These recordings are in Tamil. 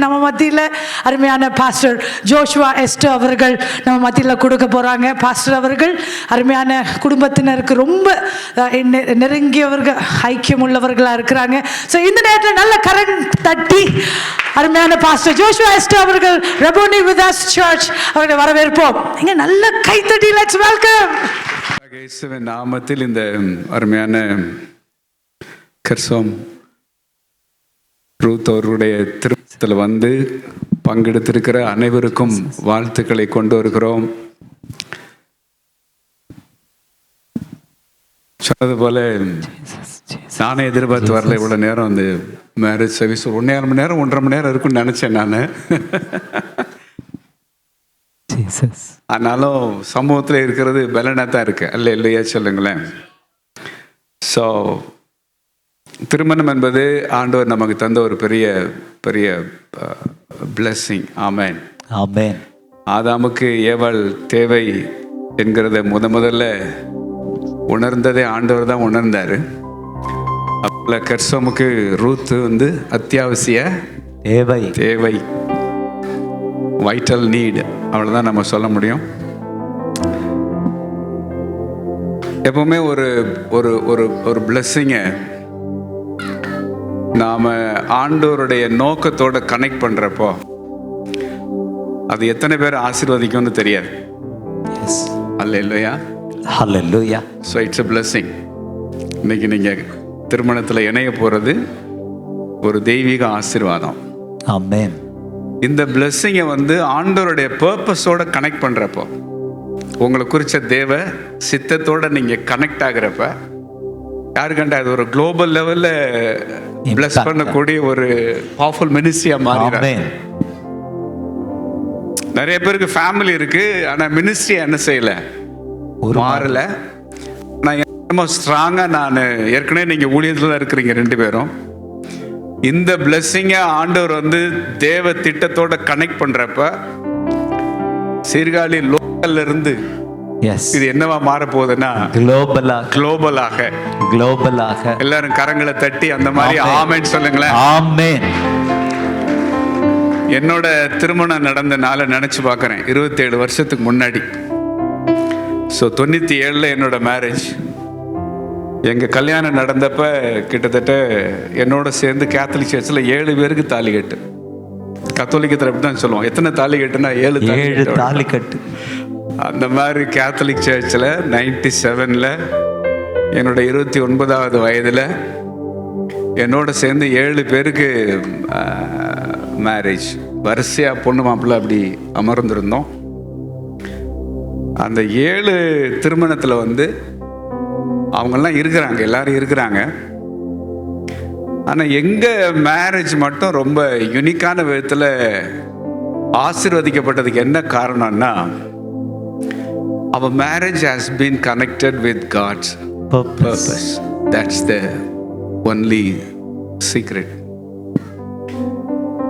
நம்ம மத்தியில் அருமையான பாஸ்டர் ஜோஷுவா எஸ்டர் அவர்கள் நம்ம மத்தியில் கொடுக்க போகிறாங்க. பாஸ்டர் அவர்கள் அருமையான குடும்பத்தினருக்கு ரொம்ப நெருங்கியவர்கள், ஐக்கியம் உள்ளவர்களாக இருக்கிறாங்க. ஸோ இந்த நேரத்தில் நல்ல கரம் தட்டி அருமையான பாஸ்டர் ஜோஷுவா எஸ்டர் அவர்கள் ரபோனி விதாஸ் சர்ச் அவர்களை வரவேற்போம். இங்கே நல்ல கைத்தட்டி, லெட்ஸ் வெல்கம். இயேசுவின் நாமத்தில் இந்த அருமையான கர்சோம் ரூத் அவருடைய திருமணத்தில் வந்து பங்கெடுத்திருக்கிற அனைவருக்கும் வாழ்த்துக்களை கொண்டு வருகிறோம். சொன்னது போல நானே எதிர்பார்த்து வரல இவ்வளோ நேரம் வந்து மேரேஜ் சர்வீஸ் 1.5 மணி நேரம் 1.5 மணி நேரம் இருக்குன்னு நினச்சேன் நான். ஆனாலும் சமூகத்தில் இருக்கிறது பலனாக தான் இருக்கு, அல்ல இல்லையா சொல்லுங்களேன். ஸோ திருமணம் என்பது ஆண்டவர் நமக்கு தந்த ஒரு பெரிய பெரிய பிளெஸ்ஸிங். ஆமென் ஆமென். ஆதாமுக்கு ஏவாள் தேவை என்கிறத முதல்ல உணர்ந்ததே ஆண்டவர் தான் உணர்ந்தார். அப்போ கர்சோமுக்கு ரூத் வந்து அத்தியாவசிய தேவை, வைட்டல் நீட், அவ்வளோதான் நம்ம சொல்ல முடியும். எப்பவுமே ஒரு ஒரு ஒரு ஒரு பிளெஸ்ஸிங்கை நாம் ஆண்டவருடைய நோக்கத்தோட கனெக்ட் பண்ணுறப்போ அது எத்தனை பேர் ஆசீர்வதிக்கும்னு தெரியாது. Hallelujah hallelujah. So it's a blessing. இன்னைக்கு நீங்கள் திருமணத்தில் இணைய போகிறது ஒரு தெய்வீக ஆசீர்வாதம். ஆமென். இந்த பிளெஸ்ஸிங்கை வந்து ஆண்டவருடைய பர்பஸோட கனெக்ட் பண்ணுறப்போ, உங்களை குறித்த தேவ சித்தத்தோட நீங்கள் கனெக்ட் ஆகிறப்ப, யாருக்கண்டா அது ஒரு குளோபல் லெவல்ல பிளஸ் பண்ணக்கூடிய ஒரு பவர்ஃபுல் மினிஸ்ட்ரியா மாறிடுறாங்க. நிறைய பேருக்கு ஃபேமிலி இருக்கு, ஆனா மினிஸ்ட்ரி என்ன செய்யல, மாறல. நான் ஸ்ட்ராங்கா, நான் ஏற்கனவே நீங்க ஊழியத்துல தான் இருக்கிறீங்க 2 பேரும். இந்த பிளெஸ்ஸிங்கை ஆண்டவர் வந்து தேவ திட்டத்தோட கனெக்ட் பண்றப்ப சீர்காழி லோக்கல்ல இருந்து இது என்னவா மாற போகுதுன்னா குளோபலாக எல்லாரும் கரங்களை தட்டி அந்த மாதிரி ஆமென் சொல்லுங்களேன். ஆமென். என்னோட திருமணம் நடந்த நாளை நினைச்சு பார்க்கறேன். 27 வருஷத்துக்கு முன்னாடி. ஸோ 97ல் என்னோட மேரேஜ். எங்க கல்யாணம் நடந்தப்ப கிட்டத்தட்ட என்னோட சேர்ந்து கேத்தலிக் சர்ச்சில் 7 பேருக்கு தாலி கட்டு. கத்தோலிக்கத்தில் அப்படி தான் சொல்லுவோம், எத்தனை தாலி கட்டுனா 7 தாலி கட்டு. அந்த மாதிரி கேத்தலிக் சர்ச்சில் 97ல் என்னோட 29வது வயதில் என்னோட சேர்ந்து 7 பேருக்கு மேரேஜ். வரிசையாக பொண்ணு மாப்பிள்ளை அப்படி அமர்ந்திருந்தோம். அந்த 7 திருமணத்தில் வந்து அவங்கெல்லாம் இருக்கிறாங்க, எல்லாரும் இருக்கிறாங்க. ஆனால் எங்கள் மேரேஜ் மட்டும் ரொம்ப யுனிக்கான விதத்தில் ஆசீர்வதிக்கப்பட்டதுக்கு என்ன காரணம்னா, our marriage has been connected with God's purpose. That's the only secret.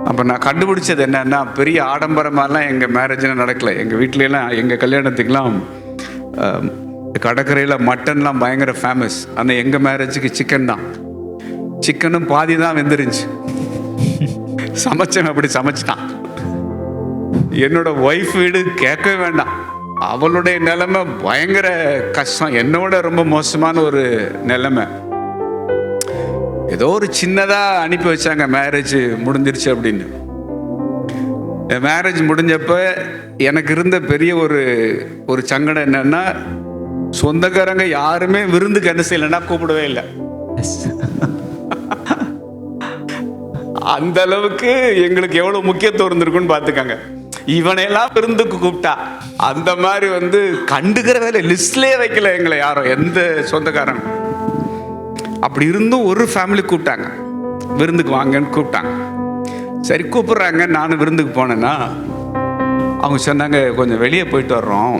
அப்போ நான் கண்டுபிடிச்சது என்னன்னா, பெரிய ஆடம்பரமாலாம் எங்கள் மேரேஜில் நடக்கலை. எங்கள் வீட்டிலலாம் எங்கள் கல்யாணத்துக்கெலாம் கடற்கரையில் மட்டன்லாம் பயங்கர ஃபேமஸ். ஆனால் எங்கள் மேரேஜுக்கு சிக்கன் தான். சிக்கனும் பாதி தான் வெந்துருந்துச்சு. சமைச்சவன் அப்படி சமைச்சிட்டான். என்னோட ஒய்ஃப் வீடு கேட்கவே வேண்டாம், அவளுடைய நிலைமை பயங்கர கஷ்டம், என்னோட ரொம்ப மோசமான ஒரு நிலைமை. ஏதோ ஒரு சின்னதா அனுப்பி வச்சாங்க, மேரேஜ் முடிஞ்சிருச்சு அப்படின்னு. என் மேரேஜ் முடிஞ்சப்ப எனக்கு இருந்த பெரிய ஒரு சங்கடம் என்னன்னா, சொந்தக்காரங்க யாருமே விருந்துக்கு என்ன செய்யலைன்னா கூப்பிடவே இல்லை. அந்த அளவுக்கு எங்களுக்கு எவ்வளவு முக்கியத்துவம் இருந்திருக்குன்னு பார்த்துக்கங்க. இவனையெல்லாம் விருந்துக்கு கூப்பிட்டா, அந்த மாதிரி வந்து கண்டுக்கிற வேலை லிஸ்ட்லேயே வைக்கல எங்களை யாரும், எந்த சொந்தக்காரங்க. அப்படி இருந்தும் ஒரு ஃபேமிலி கூப்பிட்டாங்க, விருந்துக்கு வாங்கன்னு கூப்பிட்டாங்க. சரி கூப்பிட்றாங்க, நானும் விருந்துக்கு போனேன்னா அவங்க சொன்னாங்க, கொஞ்சம் வெளியே போயிட்டு வர்றோம்,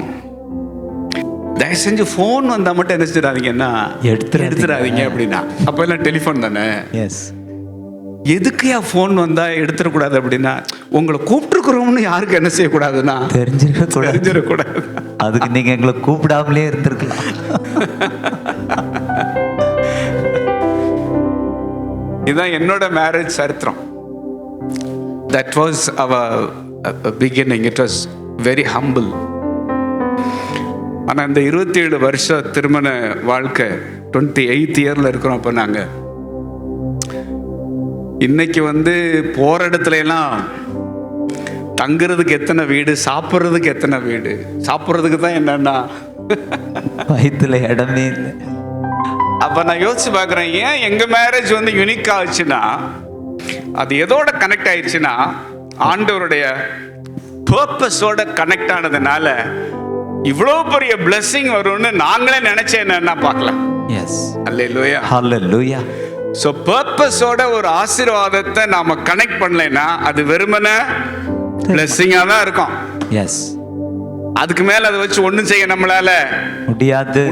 தயவு செஞ்சு ஃபோன் வந்தால் மட்டும் என்ன செஞ்சிடாதீங்கன்னா எடுத்துடாதீங்க அப்படின்னா. அப்போ எல்லாம் டெலிஃபோன் தானே. எதுக்கு என் ஃபோன் வந்தால் எடுத்துடக்கூடாது அப்படின்னா, உங்களை கூப்பிட்டுருக்குறோம்னு யாருக்கு என்ன செய்யக்கூடாதுன்னா தெரிஞ்சிடக்கூடாது. அதுக்கு நீங்கள் எங்களை கூப்பிடாமலே இருந்திருக்கலாம். இதுதான் என்னோட மேரேஜ் சரித்திரம். That was our beginning. It was very humble. ஆனால் இந்த 27 வருஷம் திருமண வாழ்க்கை 28th இயரில் இருக்கிறோம். அப்போ நாங்கள் இன்னைக்கு போகிற இடத்துல எல்லாம் தங்குறதுக்கு எத்தனை வீடு, சாப்பிட்றதுக்கு எத்தனை வீடு, சாப்பிட்றதுக்கு தான் என்னன்னா வயிற்றுல இடமே இல்லை. அப்போ நான் யோசிச்சு பார்க்குறேன், ஏன் எங்கள் மேரேஜ் யூனிக் ஆச்சுன்னா அது எதோட கனெக்ட் ஆயிடுச்சுன்னா ஆண்டவருடைய பர்பஸோட கனெக்ட் ஆனதுனால இவ்வளோ பெரிய blessing வரும்னு நாங்களே நினைச்சேன். என்னன்னா பார்க்கலாம். எஸ், அல்லேலூயா, ஹல்லேலூயா. ஸோ பர்பஸோட ஒரு ஆசீர்வாதத்தை நாம கனெக்ட் பண்ணலைன்னா அது வெறுமனே பிளெஸிங்காக தான் இருக்கும். எஸ், அதுக்கு மேல அதை வச்சு ஒன்றும் செய்ய நம்மளால முடியாது.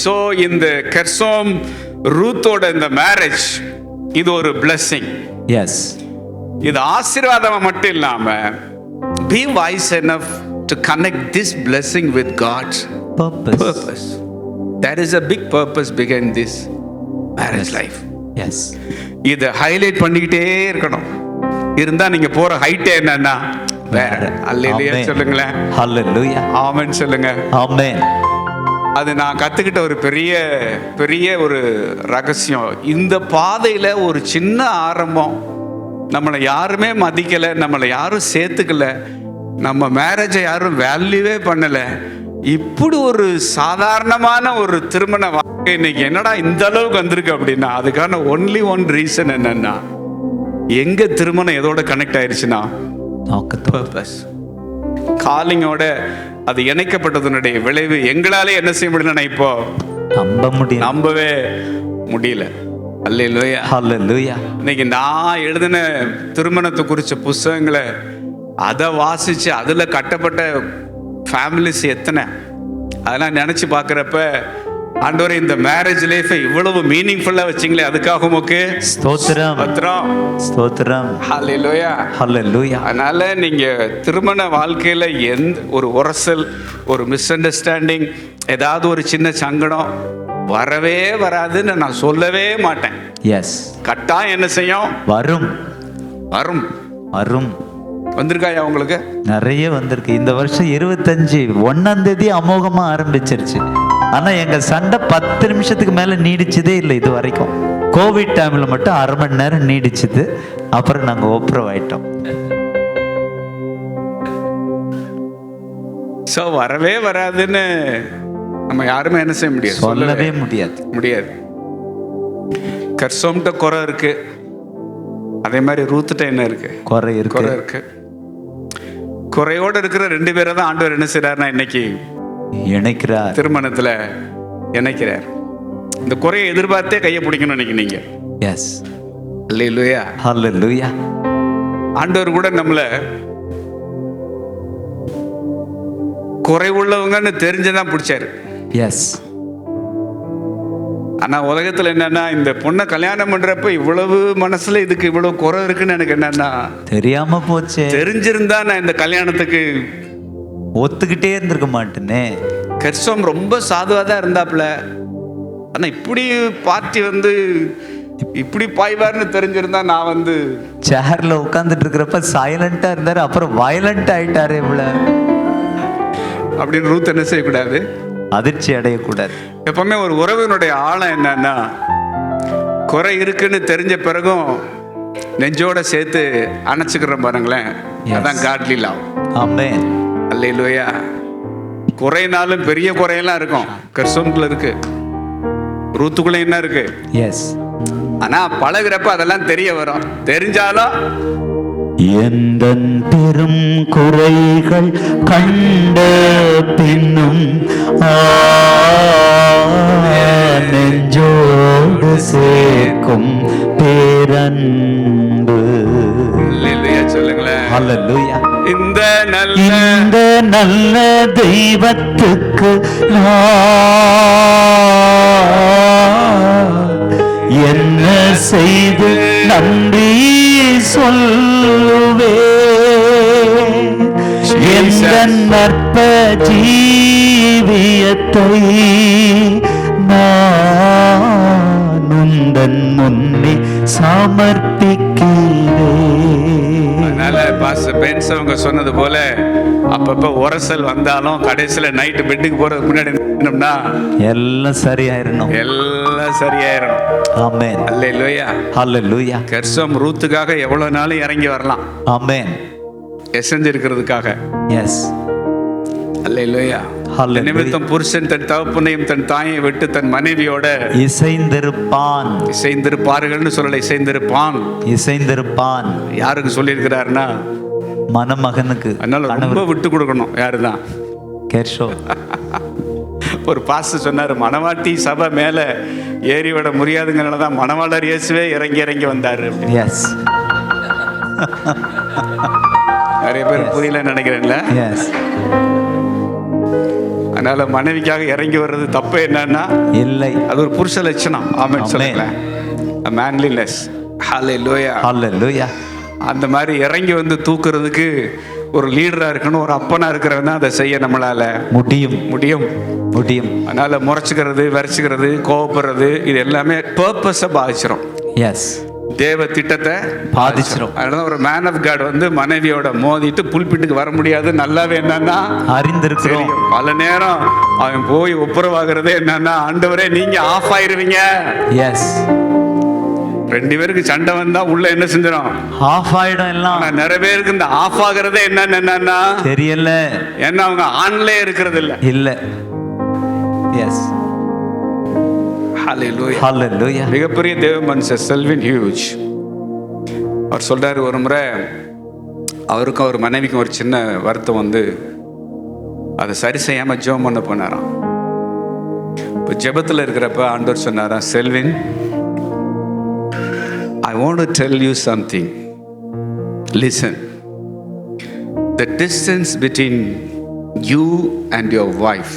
ஸோ இந்த கெர்சோம் ரூத்தோட இந்த மேரேஜ் இது ஒரு blessing. எஸ், இது ஆசீர்வாதம் மட்டும் இல்லாம be wise enough to connect this blessing with God's purpose. There is a big purpose behind this marriage life. Yes. இதை ஹைலைட் பண்ணிக்கிட்டே இருக்கணும். இருந்தா நீங்க போற ஹைட்டே என்னன்னா வேற. அல்லேலூயா சொல்லுங்களேன். ஹல்லேலூயா. ஆமென் சொல்லுங்க. ஆமென். அது நான் கத்துக்கிட்ட ஒரு பெரிய ஒரு ரகசியம். இந்த பாதையில ஒரு சின்ன ஆரம்பம், நம்மளை யாருமே மதிக்கல, நம்மளை யாரும் சேர்த்துக்கல, நம்ம மேரேஜை யாரும் வேல்யூவே பண்ணல, இப்படி ஒரு சாதாரணமான ஒரு திருமண வாழ்க்கை இன்னைக்கு என்னடா இந்த அளவுக்கு வந்திருக்கு அப்படின்னா அதுக்கான ஒன்லி ஒன் ரீசன் என்னன்னா எங்க திருமணம் எதோட கனெக்ட் ஆயிடுச்சுன்னா பர்பஸ், காலிங்கோட அது இணைக்கப்பட்டதனுடைய விளைவு எங்களாலே என்ன செய்ய முடியலன்னா இப்போ நம்பவே முடியல. அல்லேலூயா, ஹல்லேலூயா. இன்னைக்கு நான் எழுதின திருமணத்தை குறித்த புஸ்தகங்களை அதை வாசிச்சு அதுல கட்டப்பட்ட ஃபேமிலிஸ் எத்தனை, அதெல்லாம் நினைச்சு பார்க்குறப்ப ஆண்டவரே இந்த மேரேஜ் லைஃபை இவ்வளவு மீனிங்ஃபுல்லா வச்சிங்களே அதுக்காக உமக்கு ஸ்தோத்திரம், ஸ்தோத்திரம். ஹல்லேலூயா, ஹல்லேலூயா. அதனால நீங்க திருமண வாழ்க்கையில எந்த ஒரு உரசல், ஒரு மிஸ் அண்டர்ஸ்டாண்டிங், ஏதாவது ஒரு சின்ன சங்கடம் வரவே வராதுன்னு நான் சொல்லவே மாட்டேன். எஸ், கட்டாயம் என்ன செய்யும்? வரும் வரும் வரும். வந்திருக்காயா உங்களுக்கு? நிறைய வந்திருக்கு. இந்த வருஷம் 25 அமோகமா ஆரம்பிச்சிருச்சு. ஆனா எங்க சண்டை 10 நிமிஷத்துக்கு மேல நீடிச்சதே இல்லை இது வரைக்கும். கோவிட் டைம்ல மட்டும் 1/2 மணி நேரம் நீடிச்சுது. அப்புறம் நாங்க ஒப்புரவு ஆயிட்டோம். ஸோ வரவே வராதுன்னு நம்ம யாருமே என்ன செய்ய முடியாது, சொல்லவே முடியாது. கர்சோம்கிட்ட குறை இருக்கு, அதே மாதிரி ரூத்துட்ட என்ன இருக்கு? குறை இருக்கு. குறையோட இருக்கிற 2 பேரை தான் ஆண்டவர் என்ன செய்றாருன்னா இன்னைக்கு இணைக்கிறார், திருமணத்துல இணைக்கிறார். இந்த குறையை எதிர்பார்த்தே கையை பிடிக்கணும் இன்னைக்கு நீங்க. எஸ், அல்லேலூயா, ஹல்லேலூயா. ஆண்டவர் கூட நம்மள குறை உள்ளவங்கன்னு தெரிஞ்சுதான் பிடிச்சாரு. எஸ். ஆனா உலகத்துல என்னன்னா இந்த பொண்ணை கல்யாணம் பண்றப்ப இவ்வளவு மனசுல இதுக்கு இவ்வளவு குறை இருக்குன்னு எனக்கு என்னன்னா தெரியாம போச்சு. தெரிஞ்சிருந்தா நான் இந்த கல்யாணத்துக்கு ஒத்துக்கிட்டே இருந்திருக்க மாட்டேனே. கர்சோம் ரொம்ப சாதுவா தான் இருந்தாப்புல, ஆனா இப்படி பார்ட்டி இப்படி பாய்வார்னு தெரிஞ்சிருந்தா நான் சேர்ல உட்கார்ந்துட்டு இருக்கிறப்ப சைலண்டா இருந்தாரு, அப்புறம் வயலண்ட் ஆயிட்டாரு அப்படின்னு ரூத் என்ன செய்யக்கூடாது, அதிர்ச்சி அடையக்கூடாது. எப்பவுமே ஒரு உறவினுடைய ஆழம் என்னன்னா குறை இருக்குன்னு தெரிஞ்ச பிறகும் நெஞ்சோட சேர்த்து அணைச்சுக்கிறோம் பாருங்களேன். அதான் காட்லி லவ். ஆமென், அல்லேலூயா. குறைனாலும் பெரிய குறையெல்லாம் இருக்கும், கர்சோம்ல இருக்கு, ரூத்துக்குள்ள என்ன இருக்கு. எஸ். ஆனா பழகுறப்ப அதெல்லாம் தெரிய வரும். தெரிஞ்சாலும் எந்தன் பெரும் குறைகள் கண்ட பின்னும் நெஞ்சோடு சேர்க்கும் பேரன்பு. சொல்லுங்களேன். ஹல்லேலூயா. இந்த நல்ல தெய்வத்துக்கு என்ன செய்து நன்றி சொல்லுவே. எந்த நற்ப ஜீவியத்தை நான் உந்தன் முன்னே சமர்ப்பிக்கிறேன். பாஸ்டர் பென்ஸ் அவங்க சொன்னது போல அப்பப்ப உரசல் வந்தாலும் கடைசியில நைட்டு பெட்டுக்கு போறதுக்கு முன்னாடி என்னம்னா எல்லாம் சரியாயிரணும். எல்லாம் சரியாயிரணும். ஆமென். அல்லேலூயா. ஹalleluya. கெர்சோம் ரூத்துக்காக எவ்வளவு நாளும் இறங்கி வரலாம். ஆமென். எசஞ்சிருக்கிறதுக்காக. எஸ். அல்லேலூயா. Hallelujah. நிமித்தம் புருஷன் தன் தகப்பனையும் தன் தாயை விட்டு தன் மனைவியோட இசைந்திருப்பான். இசைந்திருப்பார்கள்னு சொல்லல, இசைந்திருப்பான். இசைந்திருப்பான் யாருக்கு சொல்லியிருக்கிறாருன்னா மணமகனுக்கு. அதனால ரொம்ப விட்டு கொடுக்கணும். யாருதான்? கெர்ஷோ. ஒரு பாஸ்டர் சொன்னாரு, மணவாட்டி சபை மேல ஏறி விட முடியாதுங்கிறனாலதான் மணவாளர் இயேசுவே இறங்கி இறங்கி வந்தாரு. எஸ். நிறைய பேர் புரியல நினைக்கிறேன்ல. எஸ். அதனால மனைவிக்காக இறங்கி வர்றது தப்பு என்னன்னா இல்லை, அது ஒரு புருஷ லட்சணம். ஆமென் சொல்லுங்க. மேன்லினஸ். ஹalleluya. ஹalleluya. அந்த மாதிரி இறங்கி வந்து தூக்குறதுக்கு ஒரு லீடரா இருக்கணும், ஒரு அப்பனா இருக்கிறவன் தான் அதை செய்ய நம்மளால முடியும். முடியும். முடியும். அதனால முறைச்சுக்கிறது, விரைச்சுக்கிறது, கோவப்படுறது இது எல்லாமே பர்பஸை பாதிச்சிடும். எஸ். தேவ திட்டத்தை பாதிச்சிடும். அதனால ஒரு மேன் ஆஃப் காட் வந்து மனைவியோட மோதிட்டு புல்பிட்டுக்கு வர முடியாது. நல்லாவே என்னன்னா அறிந்திருக்கிறோம். பல நேரம் அவன் போய் ஒப்புரவாகிறதே என்னன்னா, ஆண்டவரே நீங்க ஆஃப் ஆயிருவீங்க. எஸ். ரெண்டு பேருக்கு சண்டை வந்தா உள்ள என்ன செஞ்சிடும்? ஆஃப் ஆயிடும் எல்லாம். ஆனா நிறைய பேருக்கு இந்த ஆஃப் ஆகுறதே என்னன்னா தெரியல. ஏன்னா அவங்க ஆன்லயே இருக்கிறது இல்ல. இல்ல. எஸ். ஹalleluya. ஹalleluya. மிகப்பெரிய தேவ மனுஷன் செல்வின் ஹியூஜ் அவர் சொல்றாரு, ஒரு முறை அவருக்கும் அவர் மனைவிக்கும் ஒரு சின்ன வருத்தம் வந்து அதை சரி செய்யாம ஜெபம் பண்ண போனாராம். இப்போ ஜெபத்தில் இருக்கிறப்ப ஆண்டவர் சொன்னாராம், Selvin, I want to tell you something. Listen. The distance between you and your wife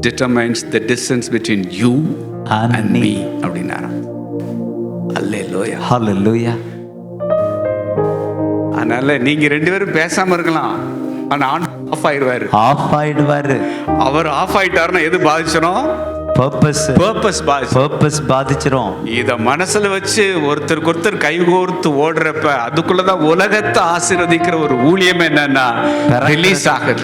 determines the distance between you and me. அப்படின்னாராம். அல்லேலூயா. ஹalleluya. அதனால நீங்க ரெண்டு பேரும் பேசாம இருக்கலாம், ஆனா ஆஃப் ஆயிடுவாரு. ஆஃப் ஆயிடுவாரு. அவர் ஆஃப் ஆயிட்டாருன்னா எது பாதிச்சிடும்? பர்பஸ் பாதிச்சிரும். இத மனசுல வச்சு ஒருத்தருக்கு ஒருத்தர் கைகோர்த்து ஓடுறப்ப அதுக்குள்ளதான் உலகத்தை ஆசீர்வதிக்கிற ஒரு ஊழியம் என்னன்னா ரிலீஸ் ஆகுது.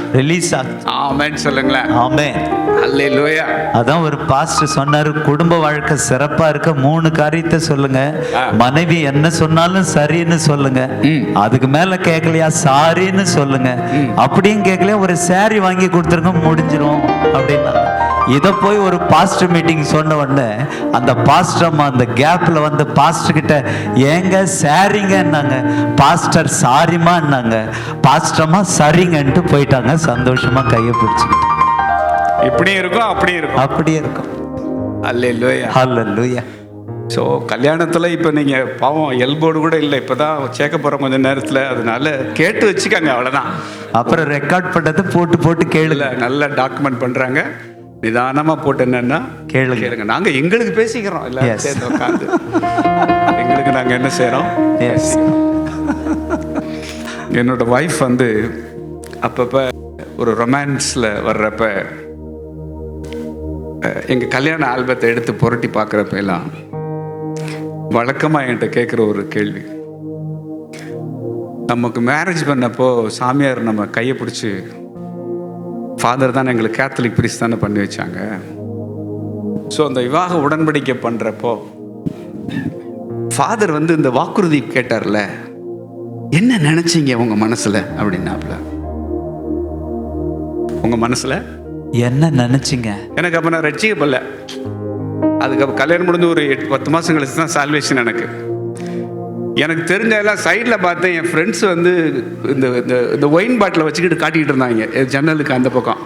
ஆமென் சொல்லுங்களேன். ஆமென். அல்லேலூயா. அதான் ஒரு பாஸ்டர் சொன்னாரு, குடும்ப வாழ்க்கை சிறப்பா இருக்க 3 காரியத்தை சொல்லுங்க. மனைவி என்ன சொன்னாலும் சரின்னு சொல்லுங்க. அதுக்கு மேல கேட்கலையா சாரின்னு சொல்லுங்க. அப்படியும் கேட்கலையா ஒரு சாரி வாங்கி கொடுத்துருங்க, முடிஞ்சிரும் அப்படின்னா. இதை போய் ஒரு பாஸ்டர் மீட்டிங் சொன்ன உடனே அந்த பாஸ்டர் அம்மா அந்த கேப்ல வந்து பாஸ்டர் கிட்ட, ஏங்க சாரிங்கன்னாங்க. பாஸ்டர் சாரிமான்னாங்க. பாஸ்டர் அம்மா சரிங்கன்ட்டு போயிட்டாங்க. சந்தோஷமா கையை பிடிச்சிக்கிட்டு. இப்படியும் இருக்கும் அப்படியும் இருக்கும். அப்படியே இருக்கும். அல்லேலூயா. ஹalleluya. ஸோ கல்யாணத்தில் இப்போ நீங்கள் பாவம் எல்போர்டு கூட இல்லை, இப்போ தான் சேர்க்க போகிற கொஞ்சம் நேரத்தில். அதனால கேட்டு வச்சுக்கோங்க, அவ்வளோதான். அப்புறம் ரெக்கார்ட் பண்ணதை போட்டு கேளுங்க. நல்லா டாக்குமெண்ட் பண்ணுறாங்க. நிதானமாக போட்டு என்னன்னா கேளுங்க. நாங்கள் எங்களுக்கு பேசிக்கிறோம், எல்லாரும் சேர்ந்து உட்காந்து எங்களுக்கு நாங்கள் என்ன செய்கிறோம். என்னோட ஒய்ஃப் வந்து அப்பப்போ ஒரு ரொமான்ஸில் வர்றப்ப எங்கள் கல்யாண ஆல்பத்தை எடுத்து புரட்டி பார்க்குறப்ப எல்லாம் வழக்கமாக என்கிட்ட கேட்குற ஒரு கேள்வி, நமக்கு மேரேஜ் பண்ணப்போ சாமியார் நம்ம கையை பிடிச்சி, ஃபாதர் தானே எங்களுக்கு கேத்தலிக் பிரிஸ்ட் தானே பண்ணி வச்சாங்க. ஸோ அந்த விவாக உடன்படிக்கை பண்ணுறப்போ ஃபாதர் வந்து இந்த வாக்குறுதி கேட்டார்ல, என்ன நினைச்சீங்க உங்க மனசுல அப்படின்னாப்ல. உங்க மனசுல என்ன நினைச்சீங்க? எனக்கு அப்ப நான் ரட்சிக்கப்படல. அதுக்கப்புறம் கல்யாணம் முடிஞ்சு ஒரு 8-10 மாசம் கழிச்சு தான் சால்வேஷன். எனக்கு தெரிஞ்ச எல்லாம் சைடில் பார்த்தேன். என் ஃப்ரெண்ட்ஸ் வந்து இந்த இந்த ஒயின் பாட்டில் வச்சுக்கிட்டு காட்டிக்கிட்டு இருந்தாங்க ஜன்னலுக்கு அந்த பக்கம்.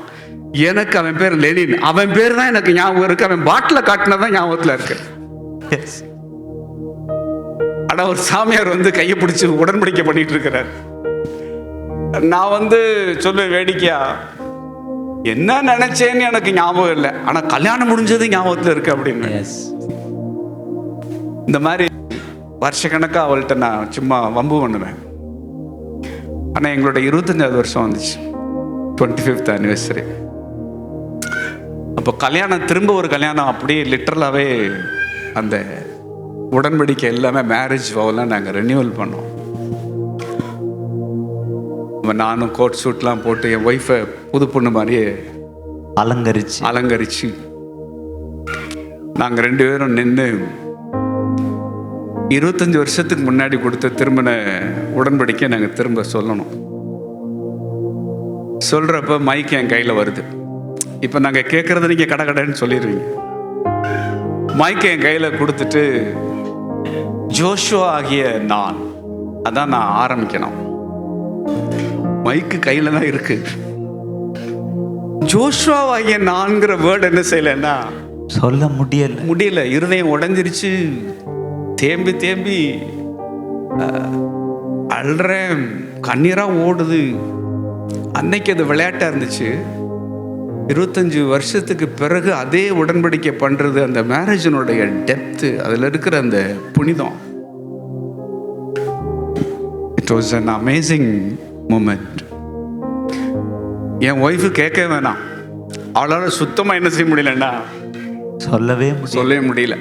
எனக்கு அவன் பேர் லெனின், அவன் பேர் தான் எனக்கு ஞாபகம் இருக்கு. அவன் பாட்டில் காட்டினதான் ஞாபகத்தில் இருக்கு. ஆனால் ஒரு சாமியார் வந்து கையை பிடிச்சி உடன்படிக்கை பண்ணிட்டு இருக்கிறார். நான் வந்து சொல்லுவேன் வேடிக்கையா, என்ன நினைச்சேன்னு எனக்கு ஞாபகம் இல்லை, ஆனால் கல்யாணம் முடிஞ்சது ஞாபகத்தில் இருக்கு அப்படின்னு. இந்த மாதிரி வருஷக்கணக்காக அவள்கிட்ட நான் சும்மா வம்பு பண்ணுவேன். ஆனால் எங்களோட 25வது வருஷம் வந்துச்சு, 25th anniversary. அப்போ கல்யாணம், திரும்ப ஒரு கல்யாணம், அப்படியே லிட்டரலாகவே அந்த உடன்படிக்கை எல்லாமே மேரேஜ் வாவெல்லாம் நாங்கள் ரெனியூவல் பண்ணோம். நானும் கோட் சூட்லாம் போட்டு என் ஒய்ஃபை புது பொண்ணு மாதிரியே அலங்கரிச்சு நாங்கள் 2 பேரும் நின்று 25 வருஷத்துக்கு முன்னாடி கொடுத்த திருமண உடன்படிக்கை நாங்கள் திரும்ப சொல்லணும். சொல்றப்ப மைக் என் கையில் வருது. இப்போ நாங்கள் கேட்கறது நீங்கள் கடன்னு சொல்லிடுவீங்க. மைக் என் கையில் கொடுத்துட்டு ஜோஷுவா ஆகிய நான், அதான் நான் ஆரம்பிக்கணும். மைக்கு கையில் தான் இருக்கு. ஜோஷுவா ஆகிய நான்கிற வேர்டு என்ன செய்யலைன்னா சொல்ல முடியல. இருதயம் உடைஞ்சிருச்சு. தேம்பி அழுறேன், கண்ணீரா ஓடுது. அன்னைக்கு அது விளையாட்டா இருந்துச்சு. 25 வருஷத்துக்கு பிறகு அதே உடன்படிக்கை பண்றது, அந்த மேரேஜினுடைய டெப்த், அதுல இருக்கிற அந்த புனிதம், it was an amazing moment. N wife கேட்க வேணாம், அவளால் சுத்தமாக என்ன செய்ய முடியலன்னா சொல்லவே முடியல.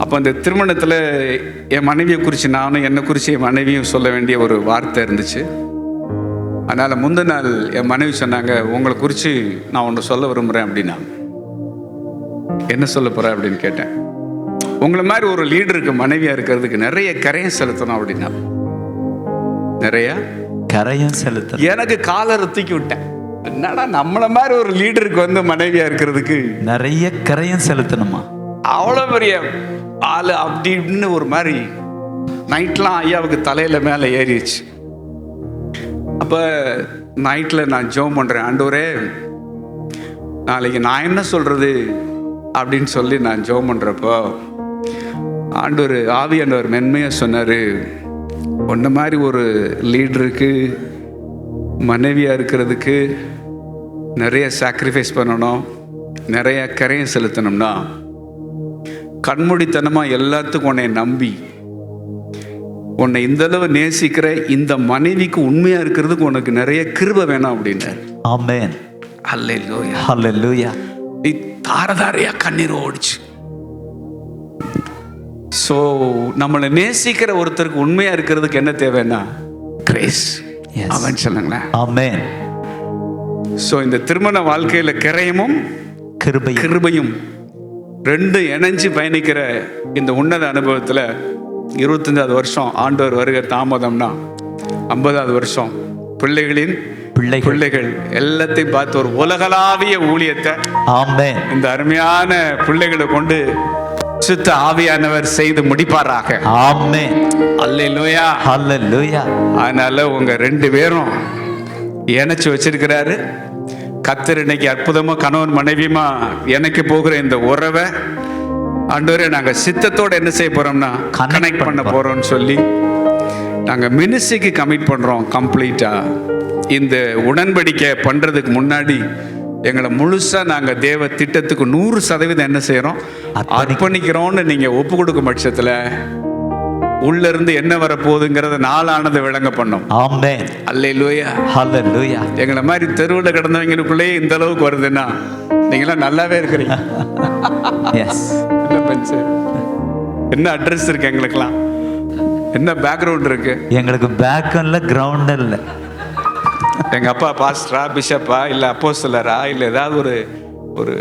அப்போ அந்த திருமணத்தில் என் மனைவியை குறித்து நானும், என்னை குறித்து என் மனைவியும் சொல்ல வேண்டிய ஒரு வார்த்தை இருந்துச்சு. அதனால் முந்தின நாள் என் மனைவி சொன்னாங்க, உங்களை குறித்து நான் ஒன்று சொல்ல விரும்புகிறேன் அப்படின்னா. என்ன சொல்ல போகிறேன் அப்படின்னு கேட்டேன். உங்களை மாதிரி ஒரு லீடருக்கு மனைவியாக இருக்கிறதுக்கு நிறைய கரையம் செலுத்தணும் அப்படின்னா. நிறைய கரையும் செலுத்த எனக்கு காலரை தூக்கி விட்டேன். என்னடா நம்மள மாதிரி ஒரு லீடருக்கு வந்து மனைவியா இருக்கிறதுக்கு நிறைய கரையும் செலுத்தணுமா? அவ்வளோ பெரிய ஆளு அப்படின்னு ஒரு மாதிரி நைட்லாம் ஐயாவுக்கு தலையில மேலே ஏறிடுச்சு. அப்போ நைட்டில் நான் ஜெபம் பண்ணுறேன், ஆண்டவரே நாளைக்கு நான் என்ன சொல்றது அப்படின்னு சொல்லி நான் ஜெபம் பண்ணுறப்போ ஆண்டவர் ஆவியானவர் மென்மையாக சொன்னார், ஒன்ன மாதிரி ஒரு லீடருக்கு மனைவியாக இருக்கிறதுக்கு நிறைய சாக்ரிஃபைஸ் பண்ணணும், நிறைய கரையம் செலுத்தணும்னா கண்மூடித்தனமாக எல்லாத்துக்கும் உன்னை நம்பி உன்னை இந்தளவு நேசிக்கிற இந்த மனைவிக்கு உண்மையாக இருக்கிறதுக்கு உனக்கு நிறைய கிருபை வேணும் அப்படின்னாரு. ஆமென். ஹல்லேலூயா. ஹல்லேலூயா. தாரதாரையா கண்ணீர் ஓடிச்சு. ஸோ நம்மளை நேசிக்கிற ஒருத்தருக்கு உண்மையா இருக்கிறதுக்கு என்ன தேவைன்னா கிரேஸ். அவன் சொல்லுங்களேன். ஆமென். ஸோ இந்த திருமண வாழ்க்கையில கிரயமும் கிருபையும் ரெண்டு இணைஞ்சு பயணிக்கிற இந்த உன்னத அனுபவத்தில் 25வது வருஷம் ஆண்டவர் வருகை தாமதம்னா 50வது வருஷம் பிள்ளைகள் எல்லாத்தையும் பார்த்து ஒரு உலகளாவிய ஊழியத்தை இந்த அருமையான பிள்ளைகளை கொண்டு சுத்த ஆவியானவர் செய்து முடிப்பாராக. ஆமென். அல்லேலூயா. அல்லேலூயா. அதனால உங்க 2 பேரும் இணைச்சு வச்சிருக்கிறாரு கர்த்தர். இன்னைக்கு அற்புதமா கணவன் மனைவியுமா எனக்கு போகிற இந்த உறவை ஆண்டவரே நாங்க சித்தத்தோட என்ன செய்ய போறோம்னா கனெக்ட் பண்ண போறோம்னு சொல்லி நாங்க மினிஸ்ட்ரிக்கு கமிட் பண்றோம் கம்ப்ளீட்டா. இந்த உடன்படிக்கை பண்றதுக்கு முன்னாடி எங்களை முழுசா நாங்க தேவ திட்டத்துக்கு 100% என்ன செய்யறோம், அர்ப்பணிக்கிறோம்னு நீங்க ஒப்பு கொடுக்கும் பட்சத்துல உள்ள இருந்து என்ன வரப்போகுதுங்கிறத நாளானது விளங்க பண்ணோம். ஆமென். அல்லேலூயா. ஹல்லேலூயா. எங்களை மாதிரி தெருவில் கிடந்தவங்களுக்குள்ளே இந்த அளவுக்கு வருதுன்னா நீங்களாம் நல்லாவே இருக்கிறீங்க. என்ன அட்ரஸ் இருக்கு எங்களுக்குலாம், என்ன பேக்ரவுண்ட் இருக்கு? எங்களுக்கு பேக்ரவுண்ட்ல கிரவுண்ட் இல்லை. எங்க அப்பா பாஸ்டரா, பிஷப்பா, இல்ல அப்போஸ்தலரா, இல்ல ஏதாவது ஒரு ஒரு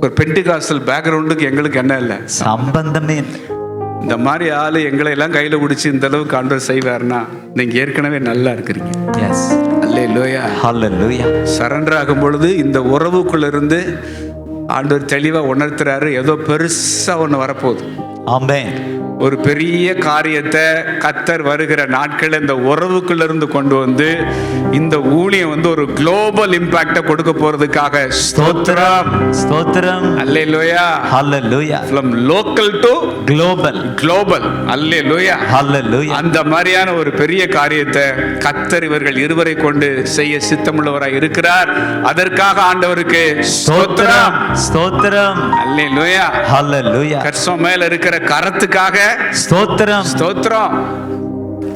ஒரு பென்டிகாஸ்டல் பேக்ரவுண்டுக்கு எங்களுக்கு என்ன இல்லை, சம்பந்தமே இல்லை. இந்த மாதிரி ஆளு எங்களை எல்லாம் கையில பிடிச்சி இந்த அளவுக்கு ஆண்டவர் செய்வார்னா நீங்க ஏற்கனவே நல்லா இருக்கிறீங்க. அல்லேலூயா. ஹல்லேலூயா. சரண்டர் ஆகும் பொழுது இந்த உறவுக்குள்ள இருந்து ஆண்டவர் தெளிவா உணர்த்துறாரு, ஏதோ பெருசா ஒண்ணு வரப்போகுது. ஆமென். ஒரு பெரிய காரியத்தை கர்த்தர் வருகிற நாட்கள் இந்த உறவுக்குள்ள இருந்து கொண்டு வந்து இந்த ஊழியம் வந்து ஒரு குளோபல் இம்பாக்ட கொடுக்க போறதுக்காக ஸ்தோத்திரம். ஸ்தோத்திரம். அல்லேலூயா. ஹல்லேலூயா. from local to global. அல்லேலூயா. ஹல்லேலூயா. அந்த மாதிரியான ஒரு பெரிய காரியத்தை கர்த்தர் இவர்கள் இருவரை கொண்டு செய்ய சித்தமுள்ளவராய் இருக்கிறார். அதற்காக ஆண்டவருக்கு ஸ்தோத்திரம். ஸ்தோத்திரம். அல்லேலூயா. ஹல்லேலூயா. கர்த்தர் மேல இருக்கிற கரத்துக்காக ஸ்தோத்திரம். ஸ்தோத்திரம்.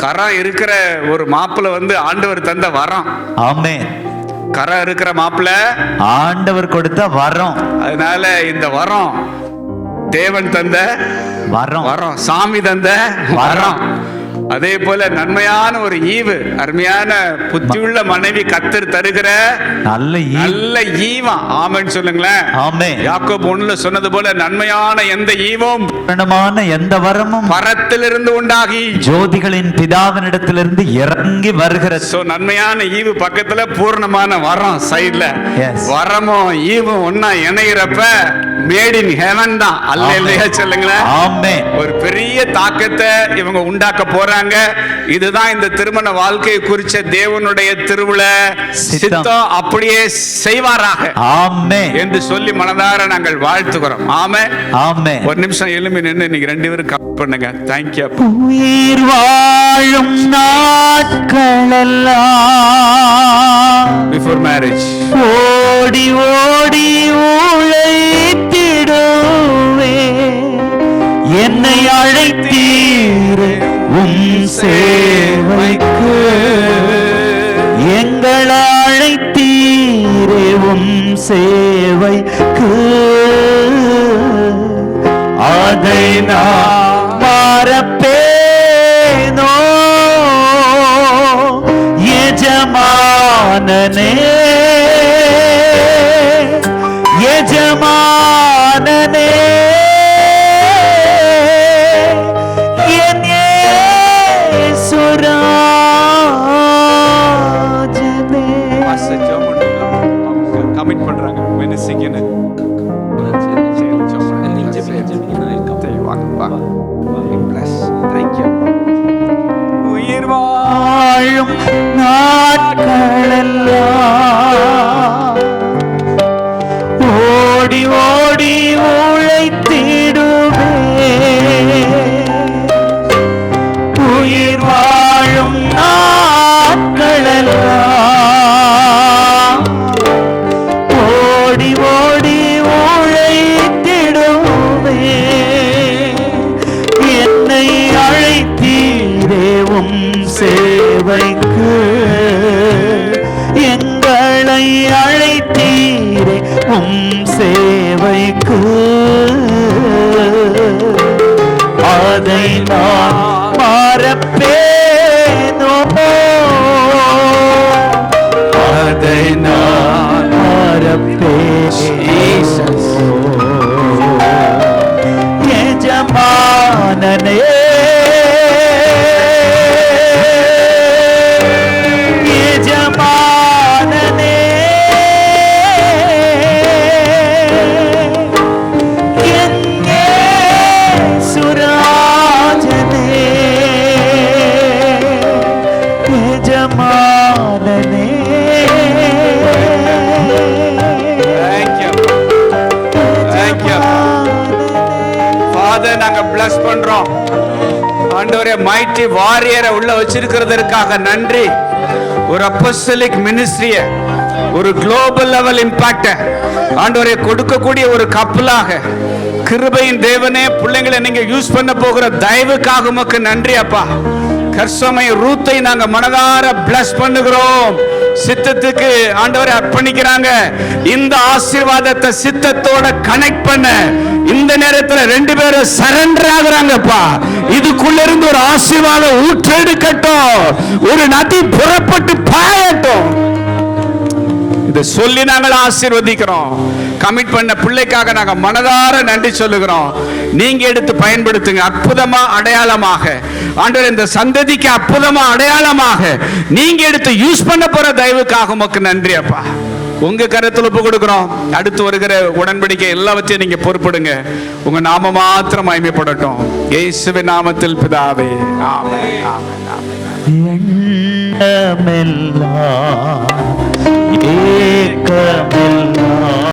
கரம் இருக்கிற ஒரு மாப்பிள்ளை வந்து ஆண்டவர் தந்த வரம். ஆமென். கரம் இருக்கிற மாப்பிள்ளை ஆண்டவர் கொடுத்த வரம். அதனால இந்த வரம் தேவன் தந்த வரம், சாமி தந்த வரம். அதே போல நன்மையான ஒரு ஈவு, அருமையான புத்தியுள்ள மனைவி கர்த்தர் தருகிற நல்ல ஈவம். ஆமென் சொல்லுங்களேன். ஆமென். யாக்கோபு 1 சொன்னது போல நன்மையான எந்த ஈவும் பூரணமான எந்த வரமும் பரத்திலிருந்து உண்டாகி ஜோதிகளின் பிதாவினிடத்திலிருந்து இறங்கி வருகிறது. சோ நன்மையான ஈவு பக்கத்துல பூர்ணமான வரம் சைடுல. Yes. வரமும் ஈவும் ஒன்னா இணைகிறப்ப மேட் இன் ஹெவன் தான். அல்லேலூயா சொல்லுங்களேன். ஆமென். ஒரு பெரிய தாக்கத்தை இவங்க உண்டாக்க போறாங்க. இதுதான் இந்த திருமண வாழ்க்கையை குறிச்ச தேவனுடைய திருவிழா சித்தம். அப்படியே செய்வாராக ஆமென் என்று சொல்லி மனதார நாங்கள் வாழ்த்துகிறோம். ஆமென். ஆமென். ஒரு நிமிஷம் எழும்பி நின்று நீங்க 2 பேரும் கமெண்ட் பண்ணுங்க. தேங்க்யூ. உயிர் வாழும் நாட்களெல்லாம் பிஃபோர் மேரேஜ் ஓடி ஓடி உழைத்திடுவே, என்னை அழைத்தீர் சேவைக்கு, எங்களை அழைத்தீரே சேவைக்கு, அதை நான் மறப்பேனோ எஜமானனே, எஜமானனே, என் இயேசுராஜனே. கமிட் பண்றாங்க மெனசிக்கன உயிர் வாழும் நாட்களெல்லாம் ஓடி ஓடி உழைத்திடுவே, உயிர் வாழும் நாட்களெல்லாம் ஓடி ஓடி உழைத்திடுவே, என்னை அழைத்தீரே சேவைக்கு, எங்களை அழைத்தீரே சேவைக்கு, அதை நான் மறப்பேனோ, அதை நான் மறப்பேனோ எஜமானனே, எஜமானனே, என் இயேசுராஜனே, எஜமானனே. நாங்க bless பண்றோம். ஆண்டவரே, மைட்டி வாரியரை உள்ள வச்சிருக்கிறதற்காக நன்றி. ஒரு அப்போஸ்தலிக் மினிஸ்ட்ரிய, ஒரு குளோபல் லெவல் இம்பாக்ட் ஆண்டவரே கொடுக்கக்கூடிய ஒரு கப்பலாக, கிருபையின் தேவனே, பிள்ளைங்களை நீங்க யூஸ் பண்ண போகிற தயவுக்காக உமக்கு நன்றி அப்பா. கர்சமை ரூத்தை நாங்க மனதார bless பண்ணுகிறோம். சித்தத்துக்கு ஆண்டவரை அர்ப்பணிக்கிறாங்க. இந்த ஆசீர்வாதத்தை சித்தத்தோட கனெக்ட் பண்ண இந்த நேரத்துல 2 பேரும் சரண்டர் ஆகுறாங்கப்பா. இதுக்குள்ள இருந்து ஒரு ஆசீர்வாதம் ஊற்றெடுக்கட்டும், ஒரு நதி புறப்பட்டு பாயட்டும். இதை சொல்லி நாங்கள் ஆசீர்வதிக்கிறோம். கமிட் பண்ண பிள்ளைக்காக நாங்க மனதார நன்றி சொல்லுகிறோம். நீங்க எடுத்து பயன்படுத்துங்க. அற்புதமா அடையாளமாக ஆண்டவரே, இந்த சந்ததிக்கு அற்புதமா அடையாளமாக நீங்க எடுத்து யூஸ் பண்ண போற தயவுக்காக உமக்கு நன்றி அப்பா. உங்க கருத்துல ஒப்பு கொடுக்கிறோம். அடுத்து வருகிற உடன்படிக்கை எல்லாவற்றையும் நீங்க பொறுப்படுங்க. உங்க நாம மாத்திரம் மகிமைப்படட்டும். இயேசுவின் நாமத்தில் பிதாவே, ஆமென், ஆமென், ஆமென். எண்ணமெல்லாம்